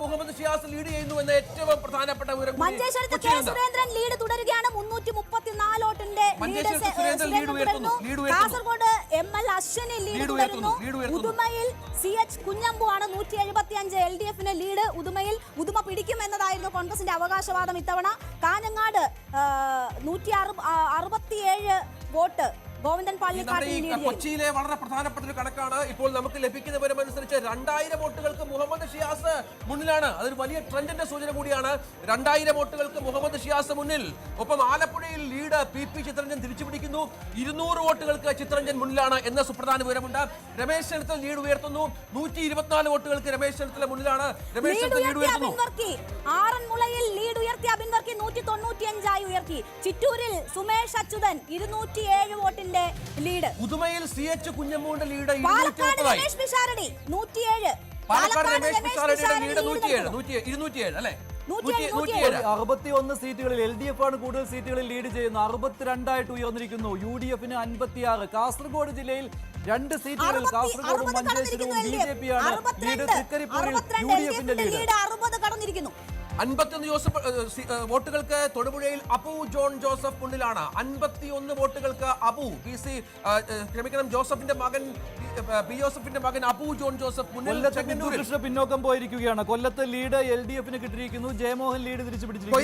Muhammad Shiyas lead ചെയ്യുന്നു എന്ന ഏറ്റവും പ്രധാനപ്പെട്ട വിവരം. മഞ്ചേശ്വരത്ത് കെ സുരേന്ദ്രൻ ലീഡ് തുടരുകയാണ്. 334 വോട്ടിന്റെ കാസർഗോഡ് ML അശ്വിനി ലീഡ് തുടരുന്നു. ഉദുമയിൽ CH കുഞ്ഞമ്പു ആണ് 175 LDF-ന് ലീഡ്. ഉദുമ പിടിക്കും എന്നതായിരുന്നു കോൺഗ്രസിന്റെ അവകാശവാദം ഇത്തവണ. കാഞ്ഞങ്ങാട് 167 വോട്ട് ഗോവിന്ദൻ പള്ളിക്കാട്ടിൽ. കൊച്ചിയിലെ വളരെ പ്രധാനപ്പെട്ട ഒരു കണക്കാണ് ഇപ്പോൾ നമുക്ക് ലഭിക്കുന്ന വിവരമനുസരിച്ച് 2000 വോട്ടുകൾക്ക് മുഹമ്മദ് ഷിയാസ് മുന്നിലാണ്. അതൊരു വലിയ ട്രെൻഡിന്റെ സൂചന കൂടിയാണ്. 2000 വോട്ടുകൾക്ക് മുഹമ്മദ് ഷിയാസ് മുന്നിൽ. ഒപ്പം ആലപ്പുഴയിൽ ലീഡ് PP ചിത്രരഞ്ജൻ തിരിച്ചുപിടിക്കുന്നു. 200 വോട്ടുകൾക്ക് ചിത്രരഞ്ജൻ മുന്നിലാണ് എന്ന സുപ്രധാന വിവരമുണ്ട്. രമേശ് ചെന്നിത്തല ലീഡ് ഉയർത്തുന്നു. 124 വോട്ടുകൾക്ക് രമേശ് ചെന്നിത്തല മുന്നിലാണ്. രമേശ് ചെന്നിത്തല ലീഡ് ഉയർത്തുന്നു. ആറന്മുളയിൽ ലീഡ് ഉയർത്തിയ അബിൻ വർക്കി 195 ആയി ഉയർത്തി. ചിറ്റൂരിൽ സുമേഷ് അച്യുതൻ 207 വോട്ടിന് ലീഡ്. ഉദുമയിൽ CH കുഞ്ഞമ്മൂന്റെ ലീഡ് 107. പാലക്കാട് രമേശ് പിഷാരടി 107. പാലക്കാട് രമേശ് പിഷാരടിയുടെ ലീഡ് 207 അല്ലേ? 61 സീറ്റുകളിൽ LDF ആണ് കൂടുതൽ സീറ്റുകളിൽ ലീഡ് ചെയ്യുന്നു. 62 ഉയർന്നിരിക്കുന്നു. UDF-ന് 56. കാസർഗോഡ് ജില്ലയിൽ 2 സീറ്റുകളിൽ കാസർഗോഡും മഞ്ചേശ്വരവും BJP ആണ് ലീഡ്. തൃക്കരിപ്പൂരിൽ UDF-ന്റെ ലീഡ് 60 കടന്നിരിക്കുന്നു. 51 വോട്ടുകൾക്ക് തൊടുപുഴയിൽ അബു ജോൺ ജോസഫ് മുന്നിലാണ്. 51 വോട്ടുകൾക്ക് ജോസഫിന്റെ മകൻ പി ജോസഫിന്റെ മകൻ അബു ജോൺ ജോസഫ് മുന്നിൽ. കൃഷ്ണ പിന്നോക്കം പോയിരിക്കുകയാണ്. കൊല്ലത്ത് ലീഡ് LDF-ന് കിട്ടിയിരിക്കുന്നു. ജയമോഹൻ ലീഡ് തിരിച്ചു പിടിച്ചിരിക്കുന്നു.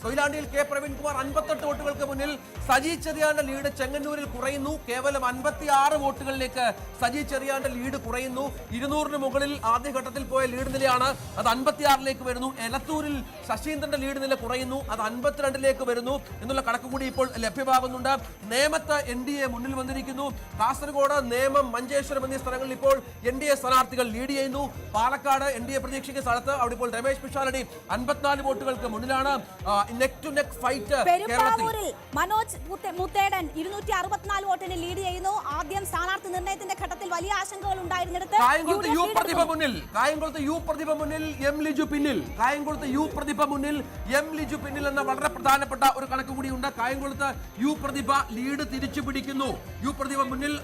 കൊയിലാണ്ടിയിൽ കെ പ്രവീൺകുമാർ 58 വോട്ടുകൾക്ക് മുന്നിൽ. സജി ചെറിയാന്റെ ലീഡ് ചെങ്ങന്നൂരിൽ കുറയുന്നു. കേവലം 56 വോട്ടുകളിലേക്ക് സജി ചെറിയാന്റെ ലീഡ് കുറയുന്നു. 200-ന് മുകളിൽ ആദ്യഘട്ടത്തിൽ പോയ ലീഡ് നിലയാണ്. അത് 56-ലേക്ക് വരുന്നു. എലത്തൂരിൽ ശശീന്ദ്രന്റെ ലീഡ് നില കുറയുന്നു. അത് 52-ലേക്ക് വരുന്നു എന്നുള്ള കണക്ക് കൂടി ഇപ്പോൾ ലഭ്യമാകുന്നുണ്ട്. നേമത്ത് NDA മുന്നിൽ വന്നിരിക്കുന്നു. കാസർഗോഡ്, നേമം, മഞ്ചേശ്വരം എന്നീ സ്ഥലങ്ങളിൽ ഇപ്പോൾ NDA സ്ഥാനാർത്ഥികൾ ലീഡ് ചെയ്യുന്നു. പാലക്കാട് NDA പ്രതീക്ഷിക്കുന്ന സ്ഥലത്ത് അവിടെ ഇപ്പോൾ രമേശ് പിഷാരടി 54 വോട്ടുകൾക്ക് മുന്നിലാണ്. നെക്ക് ടു നെക്ക് ഫൈറ്റ് പെരുമ്പാവൂരിൽ മനോജ് മുത്തേടൻ 264 വോട്ടിന് ലീഡ് ചെയ്യുന്നു. ആദ്യം സ്ഥാനാർത്ഥി നിർണയത്തിന്റെ ഘട്ടത്തിൽ വലിയ ആശങ്കകൾ ഉണ്ടായിരുന്നിടത്ത് കായംകുളത്ത് യു പ്രതിഭ മുന്നിൽ M ലിജു പിന്നിൽ എന്ന വളരെ പ്രധാനപ്പെട്ട ഒരു കണക്ക് കൂടിയുണ്ട്. കായംകുളത്ത് യു പ്രതിഭ ലീഡ് തിരിച്ചു പിടിക്കുന്നു. യു പ്രതിഭ മുന്നിൽ